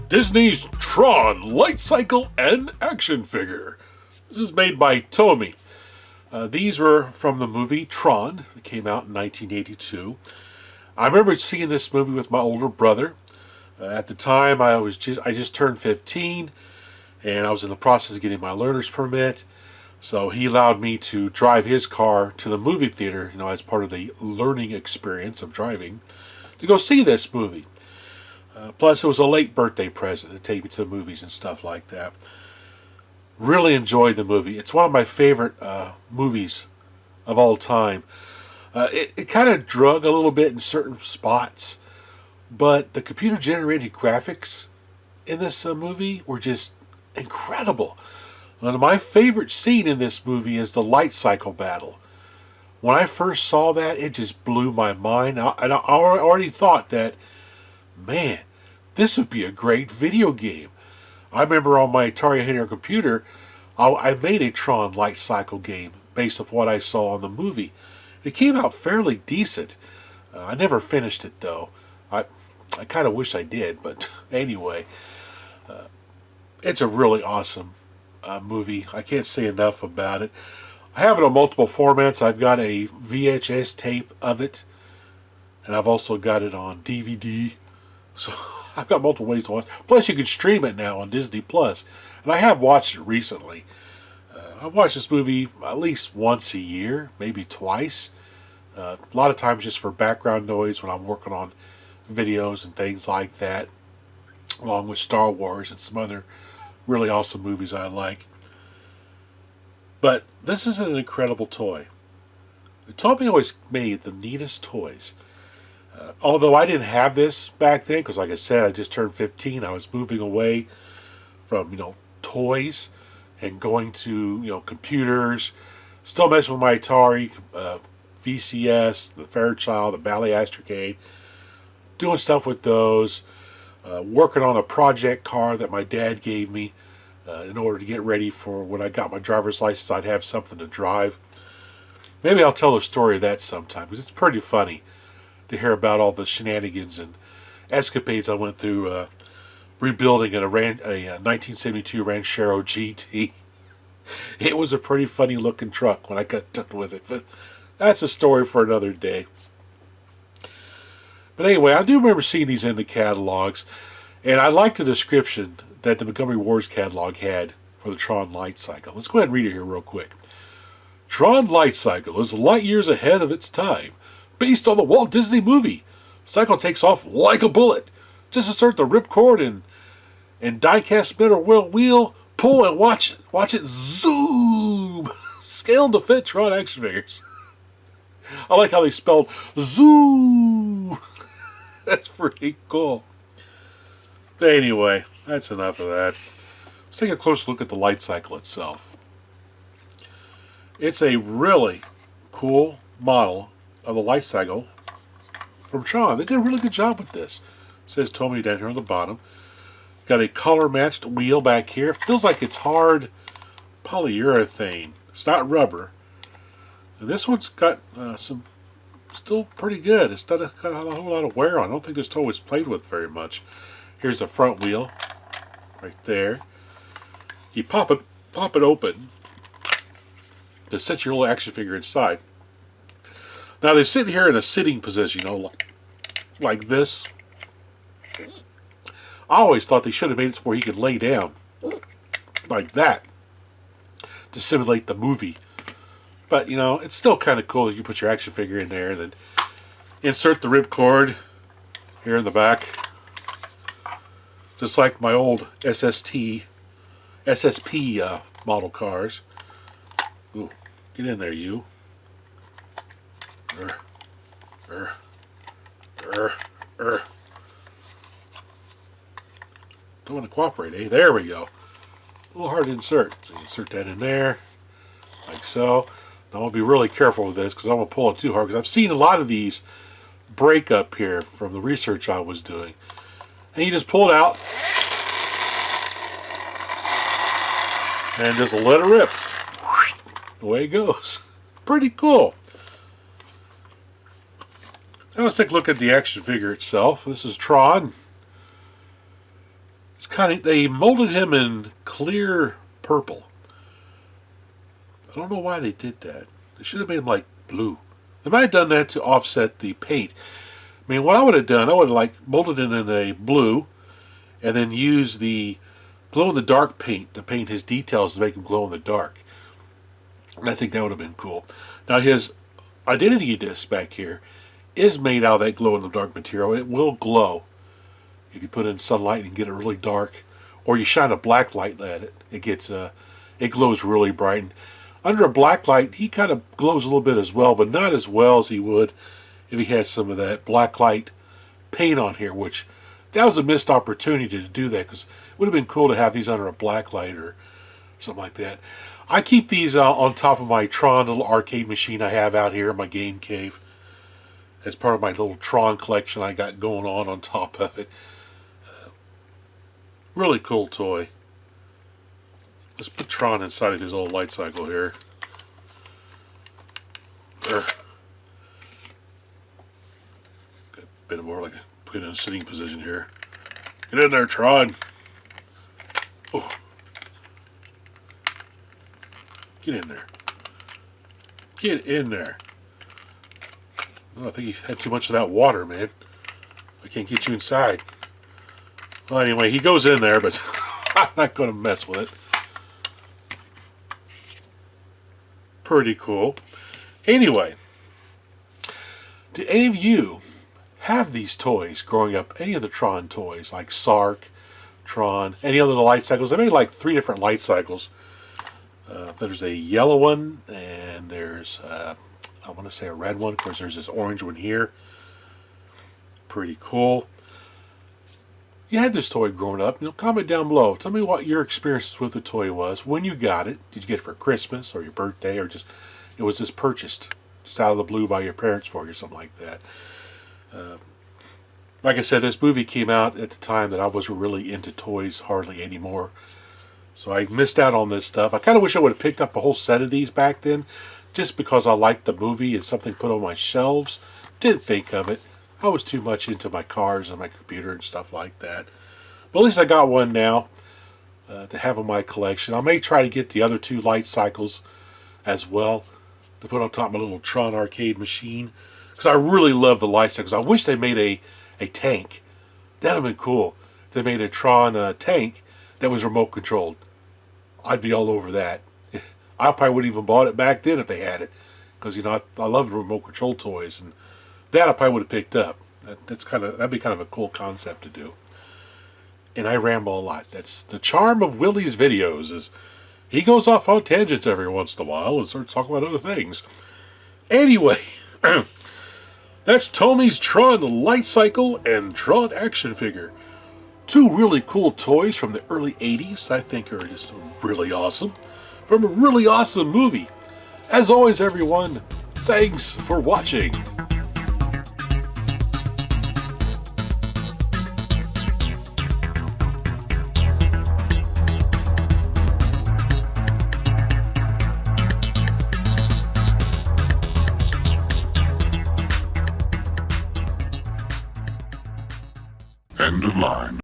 Disney's Tron Lightcycle and action figure. This is made by Tomy. These were from the movie Tron. It came out in 1982. I remember seeing this movie with my older brother. At the time, I just turned 15, and I was in the process of getting my learner's permit. So he allowed me to drive his car to the movie theater, as part of the learning experience of driving, to go see this movie. Plus, it was a late birthday present to take me to the movies and stuff like that. Really enjoyed the movie. It's one of my favorite movies of all time. It kind of drug a little bit in certain spots, but the computer-generated graphics in this movie were just incredible. One of my favorite scene in this movie is the Lightcycle battle. When I first saw that, it just blew my mind. I already thought that, man, this would be a great video game. I remember on my Atari 800 computer, I made a Tron Lightcycle game based off what I saw on the movie. It came out fairly decent. I never finished it though. I kind of wish I did, but anyway, it's a really awesome movie. I can't say enough about it. I have it on multiple formats. I've got a VHS tape of it, and I've also got it on DVD. So I've got multiple ways to watch. Plus, you can stream it now on Disney Plus, and I have watched it recently. I watch this movie at least once a year, maybe twice. A lot of times just for background noise when I'm working on videos and things like that, along with Star Wars and some other really awesome movies I like. But this is an incredible toy. Tomy always made the neatest toys. Although I didn't have this back then, because like I said, I just turned 15. I was moving away from, toys and going to, computers. Still messing with my Atari, VCS, the Fairchild, the Bally Astrocade. Doing stuff with those. Working on a project car that my dad gave me in order to get ready for when I got my driver's license. I'd have something to drive. Maybe I'll tell the story of that sometime, because it's pretty funny to hear about all the shenanigans and escapades I went through rebuilding a 1972 Ranchero GT. It was a pretty funny looking truck when I got done with it, but that's a story for another day. But anyway, I do remember seeing these in the catalogs, and I like the description that the Montgomery Ward's catalog had for the Tron Lightcycle. Let's go ahead and read it here real quick. Tron Lightcycle is light years ahead of its time. Based on the Walt Disney movie, cycle takes off like a bullet. Just insert the ripcord and die-cast metal wheel, pull and watch it zoom. Scaled to fit Tron action figures. I like how they spelled zoom. That's pretty cool. But anyway, that's enough of that. Let's take a closer look at the Lightcycle itself. It's a really cool model of the Lightcycle from Tron. They did a really good job with this. It says Tomy down here on the bottom. Got a color matched wheel back here. Feels like it's hard polyurethane. It's not rubber. And this one's got some still pretty good. It's not got a whole lot of wear on. I don't think this toy was played with very much. Here's the front wheel right there. You pop it open to set your little action figure inside. Now they sit here in a sitting position, like this. I always thought they should have made it where he could lay down like that to simulate the movie. But it's still kind of cool that you put your action figure in there and then insert the ripcord here in the back, just like my old SSP model cars. Ooh, get in there, you. Don't want to cooperate, eh? There we go. A little hard to insert. So you insert that in there, like so. Now I'm going to be really careful with this because I don't want to pull it too hard, because I've seen a lot of these break up here from the research I was doing. And you just pull it out and just let it rip. Away it goes. Pretty cool. Now let's take a look at the action figure itself. This is Tron. It's they molded him in clear purple. I don't know why they did that. They should have made him like blue. They might have done that to offset the paint. I mean, what I would have done, I would have like molded it in a blue, and then used the glow-in-the-dark paint to paint his details to make him glow in the dark. And I think that would have been cool. Now his identity disc back here is made out of that glow-in-the-dark material. It will glow if you put it in sunlight and get it really dark, or you shine a black light at it. It glows really bright. And under a black light, he kind of glows a little bit as well, but not as well as he would if he had some of that black light paint on here, which that was a missed opportunity to do that, because it would have been cool to have these under a black light or something like that. I keep these on top of my Tron little arcade machine I have out here in my game cave as part of my little Tron collection I got going on top of it. Really cool toy. Let's put Tron inside of his old light cycle here. Got a bit more like put in a sitting position here. Get in there, Tron. Oh. Get in there. Get in there. Oh, I think he had too much of that water, man. I can't get you inside. Well, anyway, he goes in there, but I'm not going to mess with it. Pretty cool. Anyway, did any of you have these toys growing up? Any of the Tron toys, like Sark, Tron, any other light cycles? They made like 3 different light cycles. There's a yellow one, and there's, I want to say a red one. Of course, there's this orange one here. Pretty cool. You had this toy growing up. Comment down below. Tell me what your experiences with the toy was. When you got it. Did you get it for Christmas or your birthday, or just it was just purchased just out of the blue by your parents for you or something like that? Like I said, this movie came out at the time that I wasn't really into toys hardly anymore. So I missed out on this stuff. I kind of wish I would have picked up a whole set of these back then, just because I liked the movie and something put on my shelves. Didn't think of it. I was too much into my cars and my computer and stuff like that. But at least I got one now to have in my collection. I may try to get the other 2 light cycles as well to put on top of my little Tron arcade machine, because I really love the light cycles. I wish they made a tank. That would have been cool. If they made a Tron tank that was remote controlled. I'd be all over that. I probably would have even bought it back then if they had it, because I love remote control toys, and that I probably would have picked up. That'd be kind of a cool concept to do. And I ramble a lot. That's the charm of Willie's videos, is he goes off on tangents every once in a while and starts talking about other things. Anyway, that's Tomy's Tron Lightcycle and Tron action figure. 2 really cool toys from the early 80s I think are just really awesome. From a really awesome movie. As always, everyone, thanks for watching. End of line.